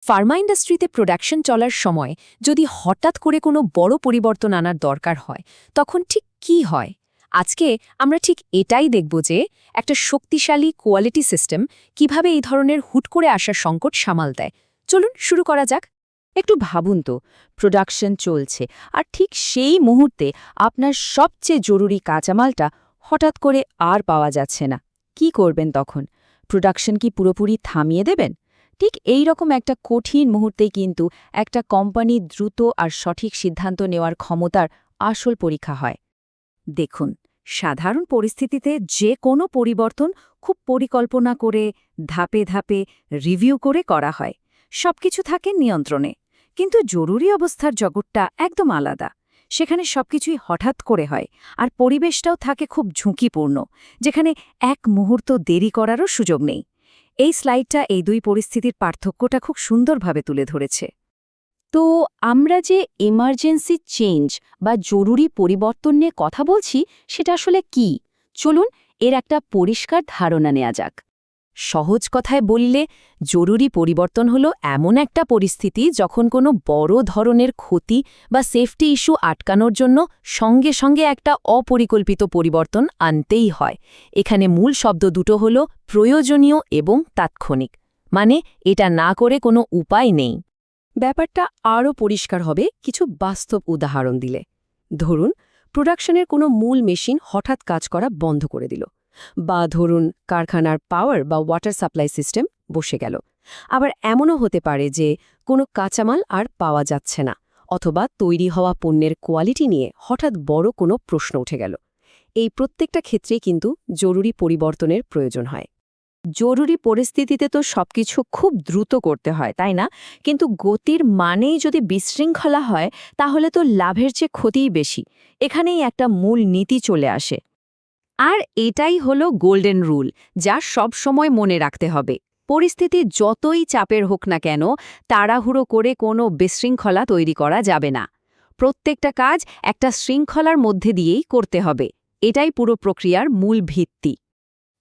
Pharma ইন্ডাস্ট্রিতে production চলার সময় যদি হঠাৎ করে কোনো বড় পরিবর্তন আনার দরকার হয় তখন ঠিক কি হয়? আজকে আমরা ঠিক এটাই দেখব যে একটা শক্তিশালী কোয়ালিটি সিস্টেম কিভাবে এই ধরনের হুট করে আসার সংকট সামাল দেয়। চলুন শুরু করা যাক। একটু ভাবুন তো, প্রোডাকশন চলছে আর ঠিক সেই মুহূর্তে আপনার সবচেয়ে জরুরি কাঁচামালটা হঠাৎ করে আর পাওয়া যাচ্ছে না। কি করবেন তখন? প্রোডাকশন কি পুরোপুরি থামিয়ে দেবেন? ঠিক এই রকম একটা কঠিন মুহূর্তেই কিন্তু একটা কোম্পানি দ্রুত আর সঠিক সিদ্ধান্ত নেওয়ার ক্ষমতার আসল পরীক্ষা হয়। দেখুন, সাধারণ পরিস্থিতিতে যে কোনো পরিবর্তন খুব পরিকল্পনা করে ধাপে ধাপে রিভিউ করে করা হয়, সবকিছু থাকে নিয়ন্ত্রণে। কিন্তু জরুরি অবস্থার জগৎটা একদম আলাদা। সেখানে সবকিছুই হঠাৎ করে হয়, আর পরিবেশটাও থাকে খুব ঝুঁকিপূর্ণ, যেখানে এক মুহূর্ত দেরি করারও সুযোগ নেই। এই স্লাইডটা এই দুই পরিস্থিতির পার্থক্যটা খুব সুন্দরভাবে তুলে ধরেছে। তো আমরা যে এমার্জেন্সি চেঞ্জ বা জরুরি পরিবর্তন নিয়ে কথা বলছি, সেটা আসলে কি? চলুন এর একটা পরিষ্কার ধারণা নেওয়া যাক। সহজ কথায় বললে, জরুরি পরিবর্তন হলো এমন একটা পরিস্থিতি যখন কোনো বড় ধরনের ক্ষতি বা সেফটি ইস্যু আটকানোর জন্য সঙ্গে সঙ্গে একটা অপরিকল্পিত পরিবর্তন আনতেই হয়। এখানে মূল শব্দ দুটো হলো প্রয়োজনীয় এবং তাৎক্ষণিক। মানে এটা না করে কোনো উপায় নেই। ব্যাপারটা আরও পরিষ্কার হবে কিছু বাস্তব উদাহরণ দিলে। ধরুন, প্রোডাকশনের কোনো মূল মেশিন হঠাৎ কাজ করা বন্ধ করে দিল, বা ধরুন কারখানার পাওয়ার বা ওয়াটার সাপ্লাই সিস্টেম বসে গেল। আবার এমনও হতে পারে যে কোনো কাঁচামাল আর পাওয়া যাচ্ছে না, অথবা তৈরি হওয়া পণ্যের কোয়ালিটি নিয়ে হঠাৎ বড় কোনো প্রশ্ন উঠে গেল। এই প্রত্যেকটা ক্ষেত্রেই কিন্তু জরুরি পরিবর্তনের প্রয়োজন হয়। জরুরি পরিস্থিতিতে তো সবকিছু খুব দ্রুত করতে হয়, তাই না? কিন্তু গতির মানেই যদি বিশৃঙ্খলা হয়, তাহলে তো লাভের চেয়ে ক্ষতিই বেশি। এখানেই একটা মূল নীতি চলে আসে। আর এটাই হলো গোল্ডেন রুল, যা সব সময় মনে রাখতে হবে। পরিস্থিতি যতই চাপের হোক না কেন, তাড়াহুড়ো করে কোনো বিশৃঙ্খলা তৈরি করা যাবে না। প্রত্যেকটা কাজ একটা শৃঙ্খলার মধ্যে দিয়েই করতে হবে। এটাই পুরো প্রক্রিয়ার মূল ভিত্তি।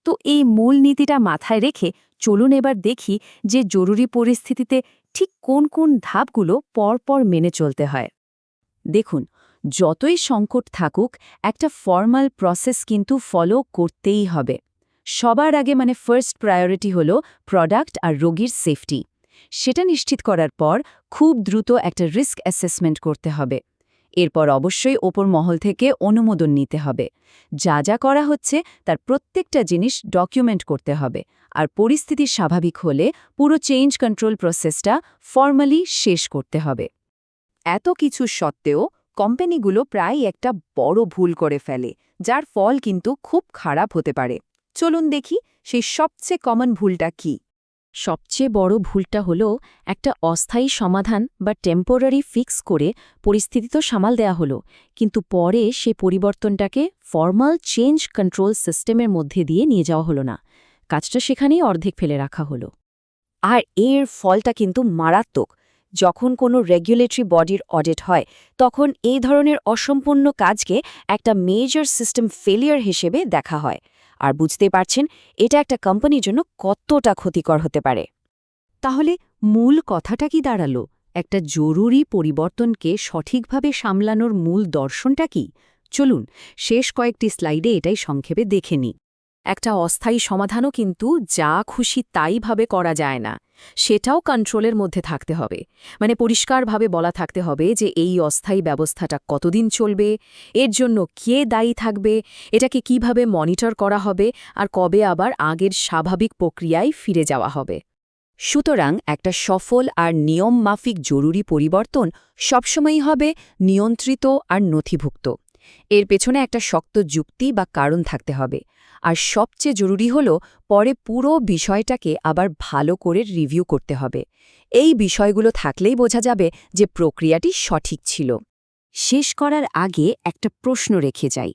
তো এই মূল নীতিটা মাথায় রেখে চলুন এবার দেখি যে জরুরি পরিস্থিতিতে ঠিক কোন কোন ধাপগুলো পরপর মেনে চলতে হয়। দেখুন, যতই সংকট থাকুক, একটা ফর্মাল প্রসেস কিন্তু ফলো করতেই হবে। সবার আগে ফার্স্ট প্রায়োরিটি হলো প্রোডাক্ট আর রোগীর সেফটি। সেটা নিশ্চিত করার পর খুব দ্রুত একটা রিস্ক অ্যাসেসমেন্ট করতে হবে। এরপর অবশ্যই ওপর মহল থেকে অনুমোদন নিতে হবে। যা যা করা হচ্ছে তার প্রত্যেকটা জিনিস ডকুমেন্ট করতে হবে। আর পরিস্থিতি স্বাভাবিক হলে পুরো চেঞ্জ কন্ট্রোল প্রসেসটা ফর্মালি শেষ করতে হবে। এত কিছু সত্ত্বেও কোম্পানিগুলো প্রায় একটা বড় ভুল করে ফেলে, যার ফল কিন্তু খুব খারাপ হতে পারে। চলুন দেখি সেই সবচেয়ে কমন ভুলটা কি। সবচেয়ে বড় ভুলটা হলো একটা অস্থায়ী সমাধান বা টেম্পোরারি ফিক্স করে পরিস্থিতি তো সামাল দেয়া হলো, কিন্তু পরে সে পরিবর্তনটাকে ফর্মাল চেঞ্জ কন্ট্রোল সিস্টেমের মধ্যে দিয়ে নিয়ে যাওয়া হলো না। কাজটা সেখানেই অর্ধেক ফেলে রাখা হলো। আর এর ফলটা কিন্তু মারাত্মক। যখন কোনো রেগুলেটরি বডির অডিট হয়, তখন এই ধরনের অসম্পূর্ণ কাজকে একটা মেজর সিস্টেম ফেলিয়ার হিসেবে দেখা হয়। আর বুঝতে পারছেন এটা একটা কোম্পানির জন্য কতটা ক্ষতিকর হতে পারে। তাহলে মূল কথাটা কি দাঁড়ালো? একটা জরুরি পরিবর্তনকে সঠিকভাবে সামলানোর মূল দর্শনটা কি? চলুন শেষ কয়েকটি স্লাইডে এটাই সংক্ষেপে দেখে নিই। একটা অস্থায়ী সমাধানও কিন্তু যা খুশি তাইভাবে করা যায় না। সেটাও কন্ট্রোলের মধ্যে থাকতে হবে। পরিষ্কারভাবে বলা থাকতে হবে যে এই অস্থায়ী ব্যবস্থাটা কতদিন চলবে, এর জন্য কে দায়ী থাকবে, এটাকে কিভাবে মনিটর করা হবে, আর কবে আবার আগের স্বাভাবিক প্রক্রিয়ায় ফিরে যাওয়া হবে। সুতরাং একটা সফল আর নিয়মমাফিক জরুরি পরিবর্তন সবসময়ই হবে নিয়ন্ত্রিত আর নথিভুক্ত। এর পেছনে একটা শক্ত যুক্তি বা কারণ থাকতে হবে। আর সবচেয়ে জরুরি হল পরে পুরো বিষয়টাকে আবার ভালো করে রিভিউ করতে হবে। এই বিষয়গুলো থাকলেই বোঝা যাবে যে প্রক্রিয়াটি সঠিক ছিল। শেষ করার আগে একটা প্রশ্ন রেখে যাই।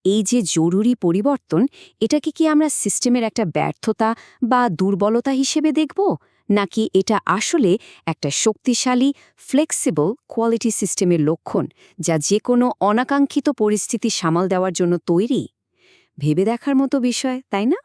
এই যে জরুরি পরিবর্তন, এটাকে কি আমরা সিস্টেমের একটা ব্যর্থতা বা দুর্বলতা হিসেবে দেখব, নাকি এটা আসলে একটা শক্তিশালী ফ্লেক্সিবল কোয়ালিটি সিস্টেমের লক্ষণ, যা যে কোনো অনাকাঙ্ক্ষিত পরিস্থিতি সামাল দেওয়ার জন্য তৈরি? ভেবে দেখার মতো বিষয়, তাই না?